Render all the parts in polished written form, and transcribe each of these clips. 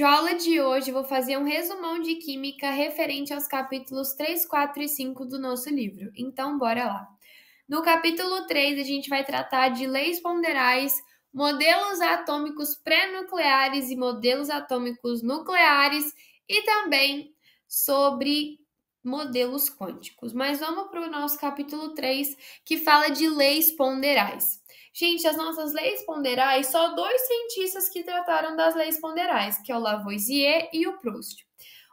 videoaula de hoje eu vou fazer um resumão de química referente aos capítulos 3, 4 e 5 do nosso livro. Então, bora lá. No capítulo 3, a gente vai tratar de leis ponderais, modelos atômicos pré-nucleares e modelos atômicos nucleares e também sobre modelos quânticos. Mas vamos para o nosso capítulo 3, que fala de leis ponderais. Gente, as nossas leis ponderais, só dois cientistas que trataram das leis ponderais, que é o Lavoisier e o Proust.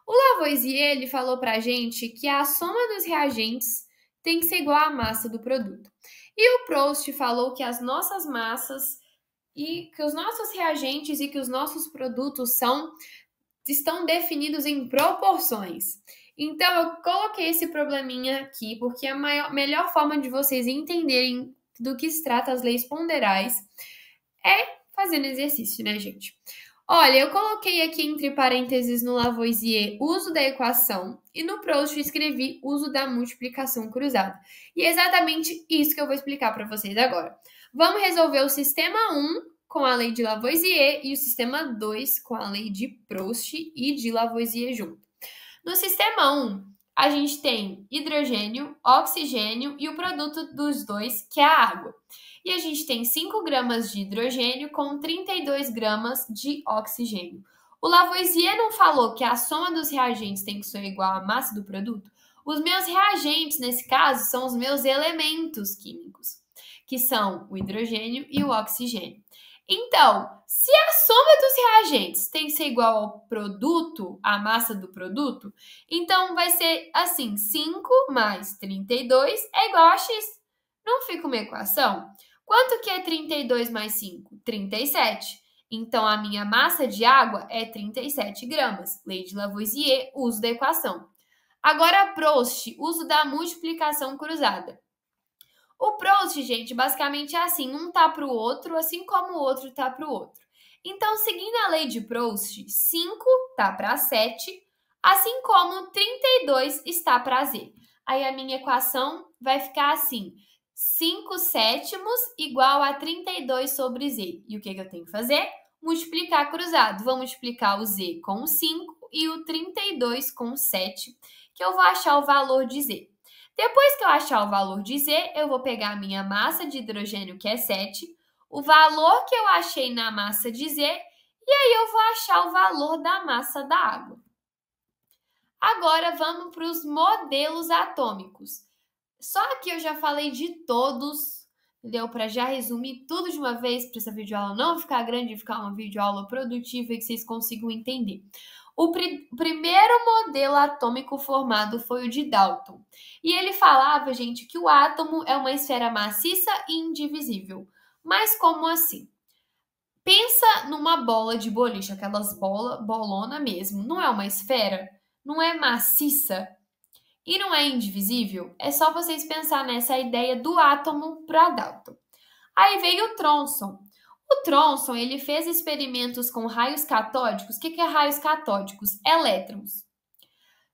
O Lavoisier, ele falou pra gente que a soma dos reagentes tem que ser igual à massa do produto. E o Proust falou que as nossas massas e que os nossos reagentes e que os nossos produtos estão definidos em proporções. Então, eu coloquei esse probleminha aqui porque a melhor forma de vocês entenderem do que se trata as leis ponderais é fazendo exercício, né, gente? Olha, eu coloquei aqui entre parênteses no Lavoisier uso da equação e no Proust escrevi uso da multiplicação cruzada. E é exatamente isso que eu vou explicar para vocês agora. Vamos resolver o sistema 1 com a lei de Lavoisier e o sistema 2 com a lei de Proust e de Lavoisier junto. No sistema 1, a gente tem hidrogênio, oxigênio e o produto dos dois, que é a água. E a gente tem 5 gramas de hidrogênio com 32 gramas de oxigênio. O Lavoisier não falou que a soma dos reagentes tem que ser igual à massa do produto? Os meus reagentes, nesse caso, são os meus elementos químicos, que são o hidrogênio e o oxigênio. Então, se a soma dos reagentes tem que ser igual ao produto, à massa do produto, então vai ser assim, 5 mais 32 é igual a x. Não fica uma equação? Quanto que é 32 mais 5? 37. Então, a minha massa de água é 37 gramas. Lei de Lavoisier, uso da equação. Agora, Proust, uso da multiplicação cruzada. O Proust, gente, basicamente é assim, um tá para o outro, assim como o outro tá para o outro. Então, seguindo a lei de Proust, 5 tá para 7, assim como 32 está para Z. Aí a minha equação vai ficar assim, 5 sétimos igual a 32 sobre Z. E o que eu tenho que fazer? Multiplicar cruzado. Vou multiplicar o Z com o 5 e o 32 com o 7, que eu vou achar o valor de Z. Depois que eu achar o valor de Z, eu vou pegar a minha massa de hidrogênio, que é 7, o valor que eu achei na massa de Z, e aí eu vou achar o valor da massa da água. Agora, vamos para os modelos atômicos. Só que eu já falei de todos, entendeu? Para já resumir tudo de uma vez, para essa videoaula não ficar grande e ficar uma videoaula produtiva e que vocês consigam entender. O primeiro modelo atômico formado foi o de Dalton. E ele falava, gente, que o átomo é uma esfera maciça e indivisível. Mas como assim? Pensa numa bola de boliche, aquelas bolona mesmo. Não é uma esfera? Não é maciça? E não é indivisível? É só vocês pensar nessa ideia do átomo para Dalton. Aí veio o Thomson. O Thomson, ele fez experimentos com raios catódicos. O que é raios catódicos? Elétrons.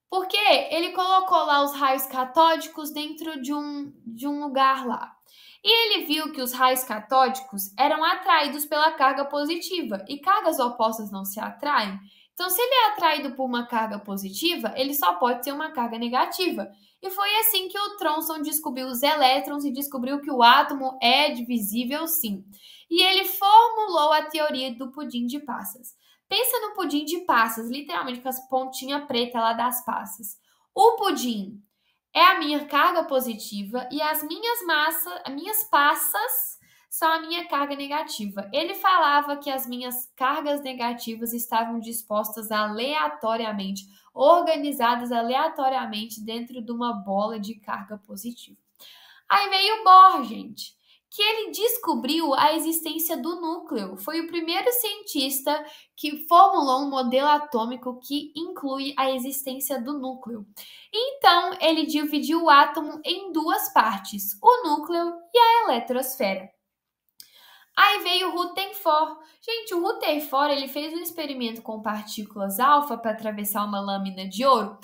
Porque ele colocou lá os raios catódicos dentro de um lugar lá. E ele viu que os raios catódicos eram atraídos pela carga positiva. E cargas opostas não se atraem. Então, se ele é atraído por uma carga positiva, ele só pode ser uma carga negativa. E foi assim que o Thomson descobriu os elétrons e descobriu que o átomo é divisível sim. E ele formulou a teoria do pudim de passas. Pensa no pudim de passas, literalmente com as pontinhas pretas lá das passas. O pudim é a minha carga positiva e as minhas passas são a minha carga negativa. Ele falava que as minhas cargas negativas estavam dispostas aleatoriamente, organizadas aleatoriamente dentro de uma bola de carga positiva. Aí veio o Bohr, gente, que ele descobriu a existência do núcleo. Foi o primeiro cientista que formulou um modelo atômico que inclui a existência do núcleo. Então, ele dividiu o átomo em duas partes, o núcleo e a eletrosfera. Aí veio o Rutherford. Gente, o Rutherford, ele fez um experimento com partículas alfa para atravessar uma lâmina de ouro.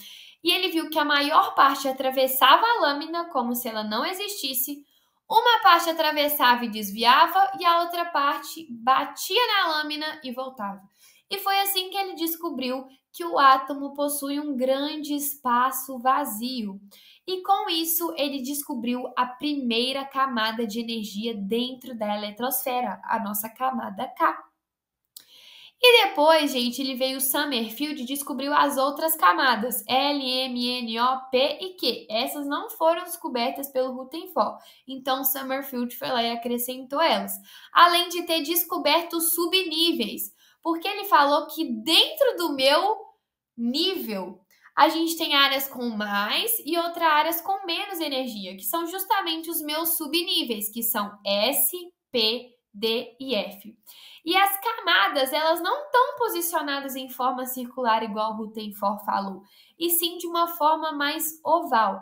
E ele viu que a maior parte atravessava a lâmina como se ela não existisse, uma parte atravessava e desviava, e a outra parte batia na lâmina e voltava. E foi assim que ele descobriu que o átomo possui um grande espaço vazio. E com isso, ele descobriu a primeira camada de energia dentro da eletrosfera, a nossa camada K. E depois, gente, ele veio Summerfield e descobriu as outras camadas, L, M, N, O, P e Q. Essas não foram descobertas pelo Rutherford, então Summerfield foi lá e acrescentou elas. Além de ter descoberto subníveis, porque ele falou que dentro do meu nível, a gente tem áreas com mais e outras áreas com menos energia, que são justamente os meus subníveis, que são S, P, D e F. E as camadas, elas não estão posicionadas em forma circular, igual o Rutherford falou, e sim de uma forma mais oval.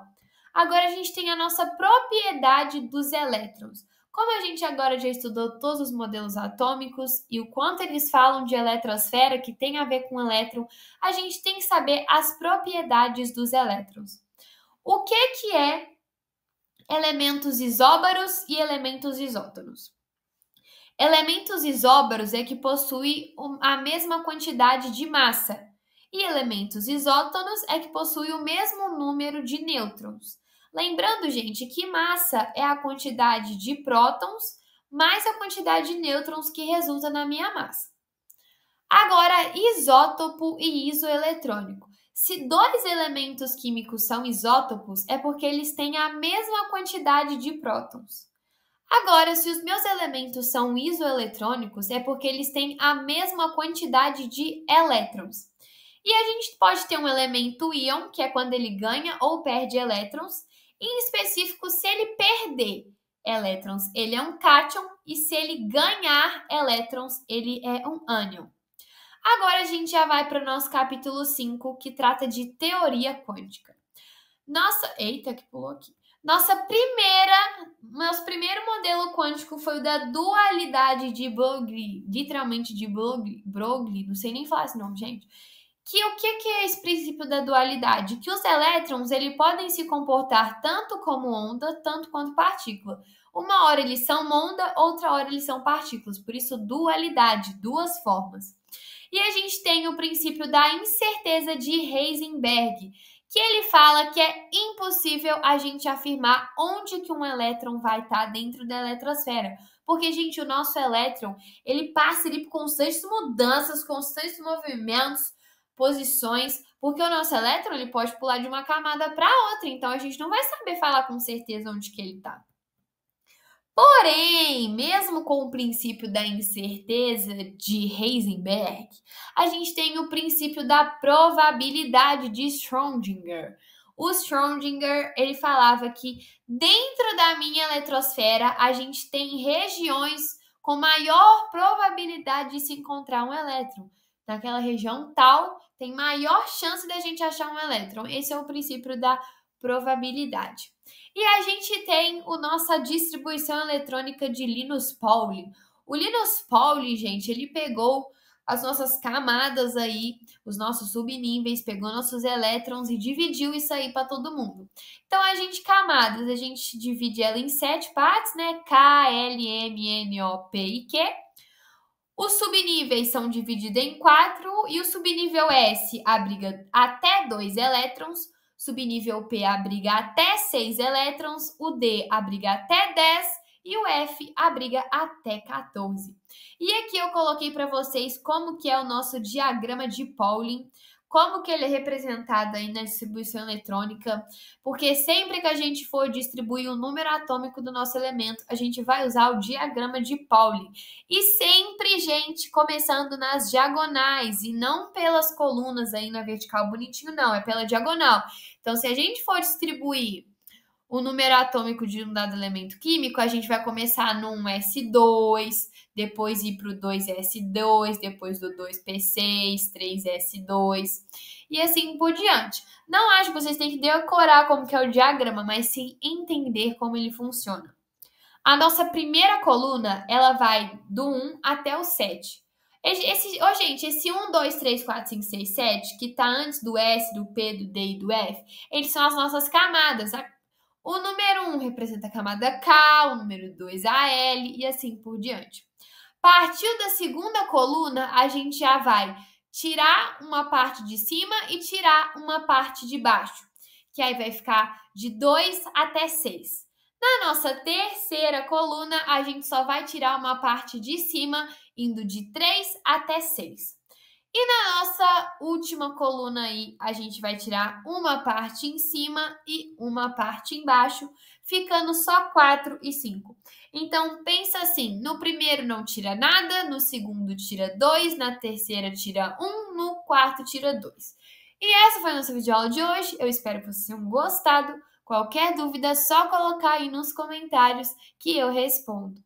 Agora a gente tem a nossa propriedade dos elétrons. Como a gente agora já estudou todos os modelos atômicos e o quanto eles falam de eletrosfera, que tem a ver com elétron, a gente tem que saber as propriedades dos elétrons. O que é elementos isóbaros e elementos isótonos? Elementos isóbaros é que possuem a mesma quantidade de massa, e elementos isótonos é que possuem o mesmo número de nêutrons. Lembrando, gente, que massa é a quantidade de prótons mais a quantidade de nêutrons que resulta na minha massa. Agora, isótopo e isoeletrônico. Se dois elementos químicos são isótopos, é porque eles têm a mesma quantidade de prótons. Agora, se os meus elementos são isoeletrônicos, é porque eles têm a mesma quantidade de elétrons. E a gente pode ter um elemento íon, que é quando ele ganha ou perde elétrons. Em específico, se ele perder elétrons, ele é um cátion, e se ele ganhar elétrons, ele é um ânion. Agora a gente já vai para o nosso capítulo 5, que trata de teoria quântica. Eita, que pulou aqui. Nosso primeiro modelo quântico foi o da dualidade de Broglie, literalmente de Broglie, não sei nem falar esse nome, gente. O que é esse princípio da dualidade? Que os elétrons podem se comportar tanto como onda, tanto quanto partícula. Uma hora eles são onda, outra hora eles são partículas, por isso dualidade, duas formas. E a gente tem o princípio da incerteza de Heisenberg, que ele fala que é impossível a gente afirmar onde que um elétron vai estar dentro da eletrosfera. Porque, gente, o nosso elétron, ele passa por constantes mudanças, constantes movimentos, posições, porque o nosso elétron, ele pode pular de uma camada para outra, então a gente não vai saber falar com certeza onde que ele está. Porém, mesmo com o princípio da incerteza de Heisenberg, a gente tem o princípio da probabilidade de Schrödinger. O Schrödinger, ele falava que dentro da minha eletrosfera, a gente tem regiões com maior probabilidade de se encontrar um elétron. Naquela região tal, tem maior chance da gente achar um elétron. Esse é o princípio da probabilidade. E a gente tem a nossa distribuição eletrônica de Linus Pauling. O Linus Pauling, gente, ele pegou as nossas camadas aí, os nossos subníveis, pegou nossos elétrons e dividiu isso aí para todo mundo. Então, camadas, a gente divide ela em 7 partes, né? K, L, M, N, O, P e Q. Os subníveis são divididos em 4 e o subnível S abriga até 2 elétrons, subnível P abriga até 6 elétrons, o D abriga até 10 e o F abriga até 14. E aqui eu coloquei para vocês como que é o nosso diagrama de Pauling, como que ele é representado aí na distribuição eletrônica, porque sempre que a gente for distribuir o número atômico do nosso elemento, a gente vai usar o diagrama de Pauling. E sempre, gente, começando nas diagonais e não pelas colunas aí na vertical bonitinho, não, é pela diagonal. Então, se a gente for distribuir o número atômico de um dado elemento químico, a gente vai começar num S2, depois ir para o 2S2, depois do 2P6, 3S2 e assim por diante. Não acho que vocês têm que decorar como que é o diagrama, mas sim entender como ele funciona. A nossa primeira coluna, ela vai do 1 até o 7. Esse 1, 2, 3, 4, 5, 6, 7, que tá antes do S, do P, do D e do F, eles são as nossas camadas. O número 1 representa a camada K, o número 2 a L e assim por diante. Partiu da segunda coluna, a gente já vai tirar uma parte de cima e tirar uma parte de baixo, que aí vai ficar de 2 até 6. Na nossa terceira coluna, a gente só vai tirar uma parte de cima, indo de 3 até 6. E na nossa última coluna aí, a gente vai tirar uma parte em cima e uma parte embaixo, ficando só 4 e 5. Então, pensa assim, no primeiro não tira nada, no segundo tira 2, na terceira tira 1, no quarto tira 2. E essa foi a nossa videoaula de hoje, eu espero que vocês tenham gostado. Qualquer dúvida, é só colocar aí nos comentários que eu respondo.